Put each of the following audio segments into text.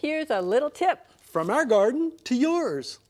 Here's a little tip. From our garden to yours.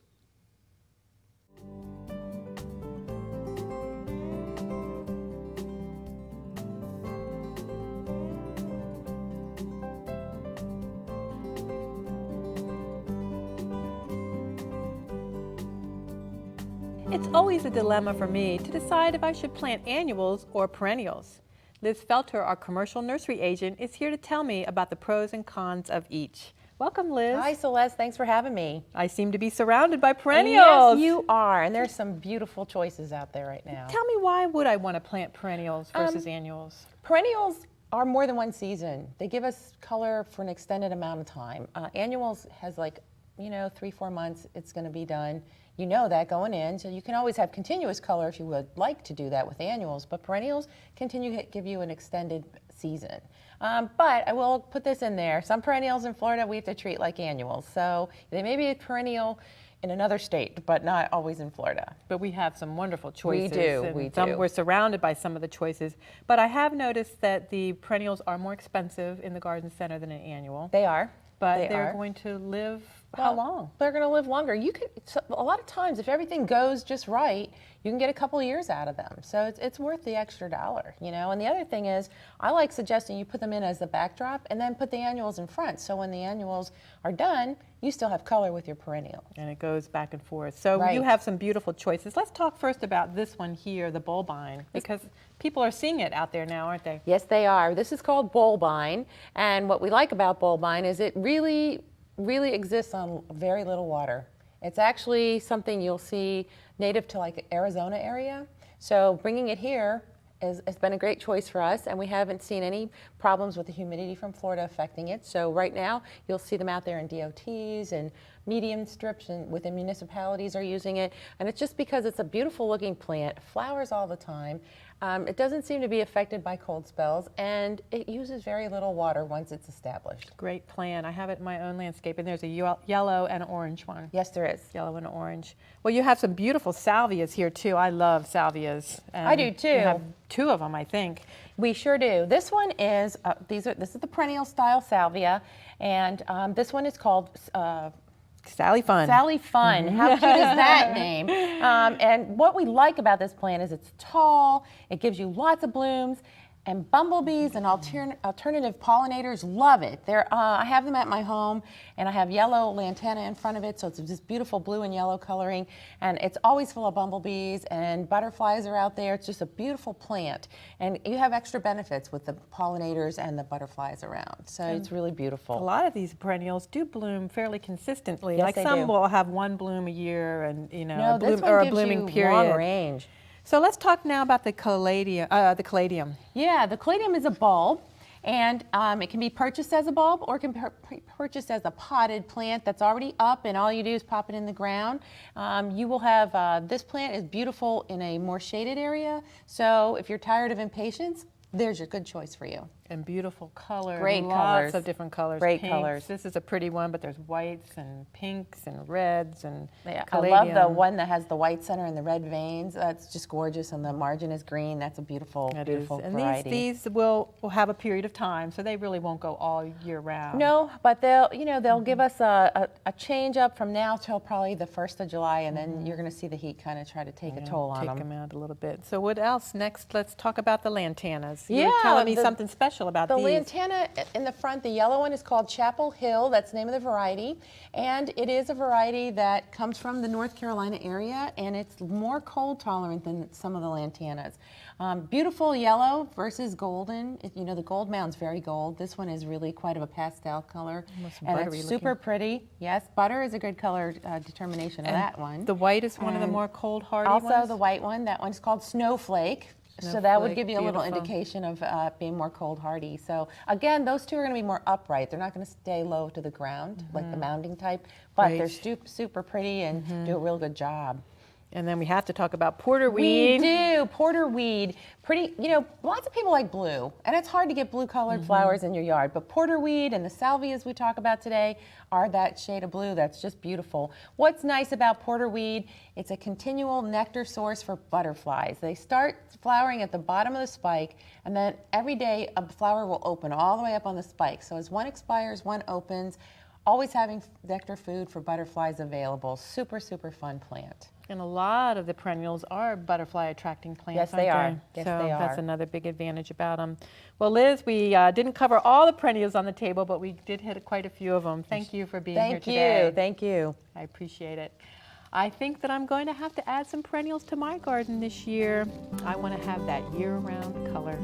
It's always a dilemma for me to decide if I should plant annuals or perennials. Liz Felter, our commercial nursery agent, is here to tell me about the pros and cons of each. Welcome, Liz. Hi, Celeste. Thanks for having me. I seem to be surrounded by perennials. Yes, you are. And there's some beautiful choices out there right now. Tell me, why would I want to plant perennials versus annuals? Perennials are more than one season. They give us color for an extended amount of time. Annuals has 3-4 months, it's going to be done. You know that going in, so you can always have continuous color if you would like to do that with annuals, but perennials continue to give you an extended season. But I will put this in there. Some perennials in Florida we have to treat like annuals, so they may be a perennial in another state, but not always in Florida. But we have some wonderful choices. We do. We're surrounded by some of the choices. But I have noticed that the perennials are more expensive in the garden center than an annual. They are. But they're going to live how long? They're going to live longer. A lot of times, if everything goes just right, you can get a couple of years out of them. So it's worth the extra dollar, And the other thing is, I like suggesting you put them in as the backdrop and then put the annuals in front. So when the annuals are done, you still have color with your perennial. And it goes back and forth. So you have some beautiful choices. Let's talk first about this one here, the bulbine, because people are seeing it out there now, aren't they? Yes, they are. This is called bulbine. And what we like about bulbine is it really exists on very little water. It's actually something you'll see native to like Arizona area. So bringing it here has been a great choice for us, and we haven't seen any problems with the humidity from Florida affecting it. So right now you'll see them out there in DOTs and medium strips, and within municipalities are using it. And it's just because it's a beautiful looking plant, flowers all the time. It doesn't seem to be affected by cold spells, and it uses very little water once it's established. Great plan. I have it in my own landscape, and there's a yellow and orange one. Yes, there is. Yellow and orange. Well, you have some beautiful salvias here, too. I love salvias. I do, too. You have 2 of them, I think. We sure do. This one is, this is the perennial style salvia, and this one is called Sally Fun. Sally Fun. How cute is that name? And what we like about this plant is it's tall, it gives you lots of blooms, and bumblebees and alternative pollinators love it. I have them at my home, and I have yellow lantana in front of it, so it's this beautiful blue and yellow coloring, and it's always full of bumblebees, and butterflies are out there. It's just a beautiful plant, and you have extra benefits with the pollinators and the butterflies around, so it's really beautiful. A lot of these perennials do bloom fairly consistently. Yes, like they some do. will have one bloom a year, and No, this one or a gives blooming you period. long range. So let's talk now about the caladium. Yeah, the caladium is a bulb, and it can be purchased as a bulb or it can be purchased as a potted plant that's already up, and all you do is pop it in the ground. You will have, this plant is beautiful in a more shaded area, so if you're tired of impatience, there's your good choice for you. And beautiful colors. Great Lots colors. of different colors. Great Pinks. colors. This is a pretty one, but there's whites and pinks and reds and Yeah, I caladium. love the one that has the white center and the red veins. That's just gorgeous, and the margin is green. That's a beautiful, beautiful And variety. these will have a period of time, so they really won't go all year round. No, but they'll give us a change up from now till probably the 1st of July, and then you're going to see the heat kind of try to take a toll on them. Take them out a little bit. So what else? Next, let's talk about the lantanas. Yeah, You're telling me something special about the these. lantana in the front, the yellow one is called Chapel Hill. That's the name of the variety, and it is a variety that comes from the North Carolina area, and it's more cold tolerant than some of the lantanas. Beautiful yellow versus golden. The gold mound's very gold. This one is really quite of a pastel color, and it's super pretty. Yes, butter is a good color determination of that one. The white is one of the more cold hardy also ones? the white one, that one's called Snowflake. So that would give you a little Beautiful. indication of being more cold hardy. So again, those 2 are going to be more upright. They're not going to stay low to the ground like the mounding type, but Right. they're super pretty and do a real good job. And then we have to talk about porterweed. We do. Porterweed. Pretty, lots of people like blue, and it's hard to get blue colored flowers in your yard, but porterweed and the salvias we talk about today are that shade of blue that's just beautiful. What's nice about porterweed, it's a continual nectar source for butterflies. They start flowering at the bottom of the spike, and then every day a flower will open all the way up on the spike. So as one expires, one opens. always having nectar food for butterflies available. Super, super fun plant. And a lot of the perennials are butterfly attracting plants, Yes, aren't they are. Yes, so they that's are. another big advantage about them. Well, Liz, we didn't cover all the perennials on the table, but we did hit quite a few of them. Thank you for being here today. Thank you. I appreciate it. I think that I'm going to have to add some perennials to my garden this year. I want to have that year-round color.